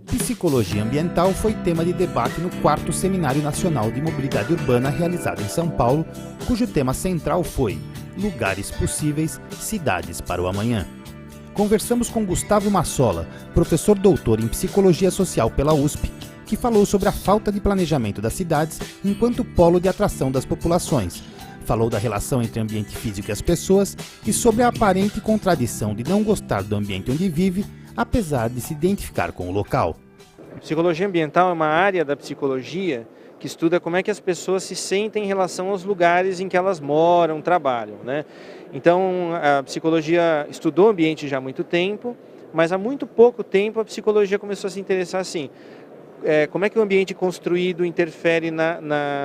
Psicologia ambiental foi tema de debate no 4º Seminário Nacional de Mobilidade Urbana realizado em São Paulo, cujo tema central foi Lugares Possíveis, Cidades para o Amanhã. Conversamos com Gustavo Massola, professor doutor em Psicologia Social pela USP, que falou sobre a falta de planejamento das cidades enquanto polo de atração das populações. Falou da relação entre ambiente físico e as pessoas e sobre a aparente contradição de não gostar do ambiente onde vive, apesar de se identificar com o local. A psicologia ambiental é uma área da psicologia que estuda como é que as pessoas se sentem em relação aos lugares em que elas moram, trabalham, né? Então, a psicologia estudou o ambiente já há muito tempo, mas há muito pouco tempo a psicologia começou a se interessar assim, como é que o ambiente construído interfere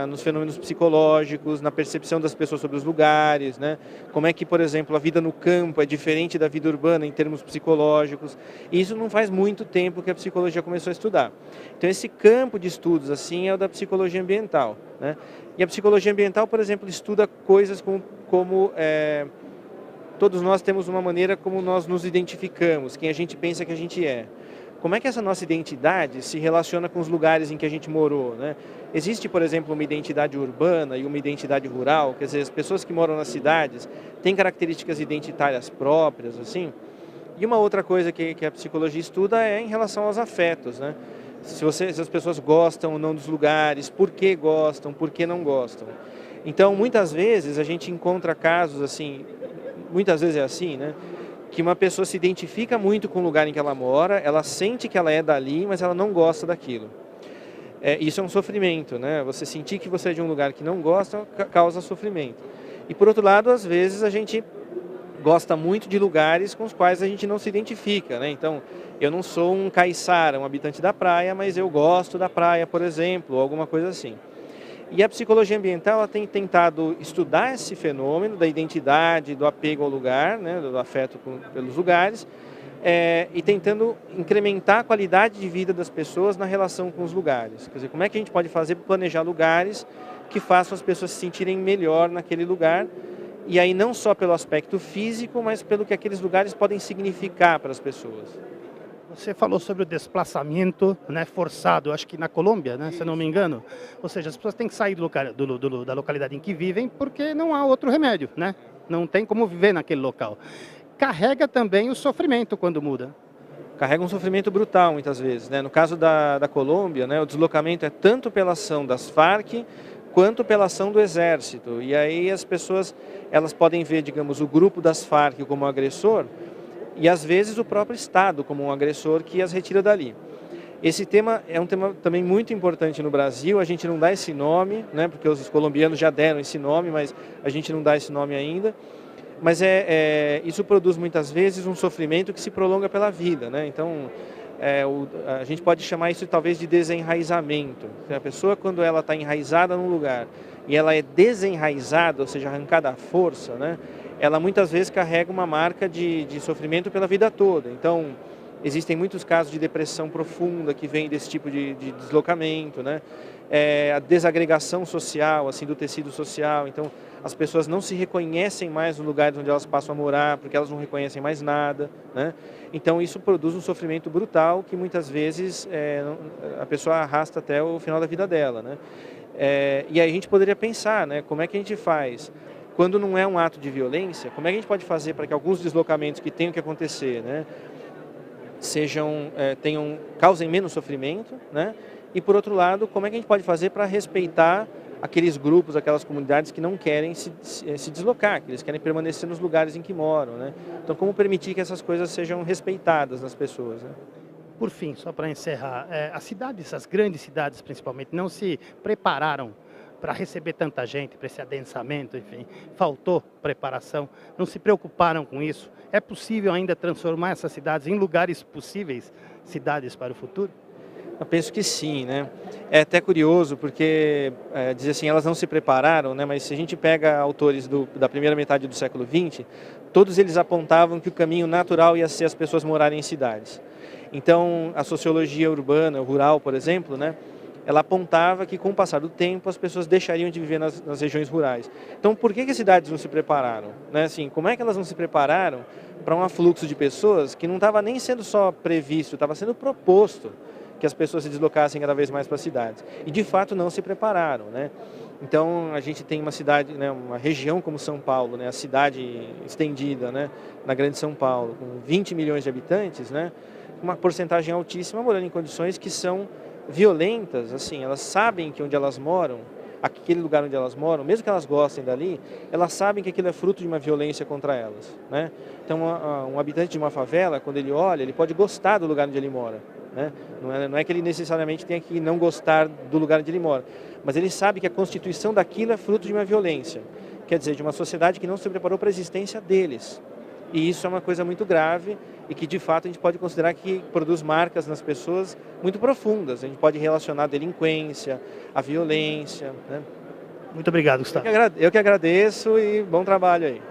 nos fenômenos psicológicos, na percepção das pessoas sobre os lugares, né? Como é que, por exemplo, a vida no campo é diferente da vida urbana em termos psicológicos. E isso não faz muito tempo que a psicologia começou a estudar. Então esse campo de estudos assim é o da psicologia ambiental, né? E a psicologia ambiental, por exemplo, estuda coisas como todos nós temos uma maneira como nós nos identificamos, quem a gente pensa que a gente é. Como é que essa nossa identidade se relaciona com os lugares em que a gente morou, né? Existe, por exemplo, uma identidade urbana e uma identidade rural, quer dizer, as pessoas que moram nas cidades têm características identitárias próprias, assim. E uma outra coisa que a psicologia estuda é em relação aos afetos, né? Se as pessoas gostam ou não dos lugares, por que gostam, por que não gostam. Então, muitas vezes a gente encontra casos assim, muitas vezes é assim, né? Que uma pessoa se identifica muito com o lugar em que ela mora, ela sente que ela é dali, mas ela não gosta daquilo. Isso é um sofrimento, né? Você sentir que você é de um lugar que não gosta, causa sofrimento. E por outro lado, às vezes a gente gosta muito de lugares com os quais a gente não se identifica, né? Então, eu não sou um caiçara, um habitante da praia, mas eu gosto da praia, por exemplo, ou alguma coisa assim. E a psicologia ambiental ela tem tentado estudar esse fenômeno da identidade, do apego ao lugar, né, do afeto pelos lugares, e tentando incrementar a qualidade de vida das pessoas na relação com os lugares. Quer dizer, como é que a gente pode fazer para planejar lugares que façam as pessoas se sentirem melhor naquele lugar, e aí não só pelo aspecto físico, mas pelo que aqueles lugares podem significar para as pessoas. Você falou sobre o desplaçamento, né, forçado, acho que na Colômbia, né, se eu não me engano. Ou seja, as pessoas têm que sair da localidade em que vivem porque não há outro remédio, né? Não tem como viver naquele local. Carrega também o sofrimento quando muda. Carrega um sofrimento brutal muitas vezes, né? No caso da Colômbia, né, o deslocamento é tanto pela ação das Farc quanto pela ação do Exército. E aí as pessoas elas podem ver, digamos, o grupo das Farc como agressor, e às vezes o próprio Estado como um agressor que as retira dali. Esse tema é um tema também muito importante no Brasil, a gente não dá esse nome, né, porque os colombianos já deram esse nome, mas a gente não dá esse nome ainda. Mas isso produz muitas vezes um sofrimento que se prolonga pela vida, né? Então, a gente pode chamar isso talvez de desenraizamento. A pessoa, quando ela está enraizada num lugar e ela é desenraizada, ou seja, arrancada à força, né? Ela muitas vezes carrega uma marca de sofrimento pela vida toda. Então, existem muitos casos de depressão profunda que vem desse tipo de deslocamento, né? A desagregação social, assim, do tecido social. Então, as pessoas não se reconhecem mais nos lugares onde elas passam a morar, porque elas não reconhecem mais nada, né? Então, isso produz um sofrimento brutal que muitas vezes a pessoa arrasta até o final da vida dela, né? E aí a gente poderia pensar, né? Como é que a gente faz? Quando não é um ato de violência, como é que a gente pode fazer para que alguns deslocamentos que tenham que acontecer, né, causem menos sofrimento, né? E por outro lado, como é que a gente pode fazer para respeitar aqueles grupos, aquelas comunidades que não querem se deslocar, que eles querem permanecer nos lugares em que moram, né? Então, como permitir que essas coisas sejam respeitadas nas pessoas, né? Por fim, só para encerrar, as grandes cidades principalmente, não se prepararam para receber tanta gente, para esse adensamento, enfim, faltou preparação, não se preocuparam com isso. É possível ainda transformar essas cidades em lugares possíveis, cidades para o futuro? Eu penso que sim, né? É até curioso porque, dizer assim, elas não se prepararam, né? Mas se a gente pega autores da primeira metade do século XX, todos eles apontavam que o caminho natural ia ser as pessoas morarem em cidades. Então, a sociologia urbana, rural, por exemplo, né? ela apontava que com o passar do tempo as pessoas deixariam de viver nas regiões rurais. Então por que as cidades não se prepararam? Né? Assim, como é que elas não se prepararam para um afluxo de pessoas que não estava nem sendo só previsto, estava sendo proposto que as pessoas se deslocassem cada vez mais para as cidades. E de fato não se prepararam, né? Então a gente tem uma cidade, né, uma região como São Paulo, né, a cidade estendida, né, na Grande São Paulo, com 20 milhões de habitantes, né, uma porcentagem altíssima morando em condições que são violentas, assim, elas sabem que onde elas moram, aquele lugar onde elas moram, mesmo que elas gostem dali, elas sabem que aquilo é fruto de uma violência contra elas, né? Então um habitante de uma favela, quando ele olha, ele pode gostar do lugar onde ele mora, né? Não é que ele necessariamente tenha que não gostar do lugar onde ele mora, mas ele sabe que a constituição daquilo é fruto de uma violência, quer dizer, de uma sociedade que não se preparou para a existência deles. E isso é uma coisa muito grave e que, de fato, a gente pode considerar que produz marcas nas pessoas muito profundas. A gente pode relacionar a delinquência, a violência, né? Muito obrigado, Gustavo. Eu que agradeço e bom trabalho aí.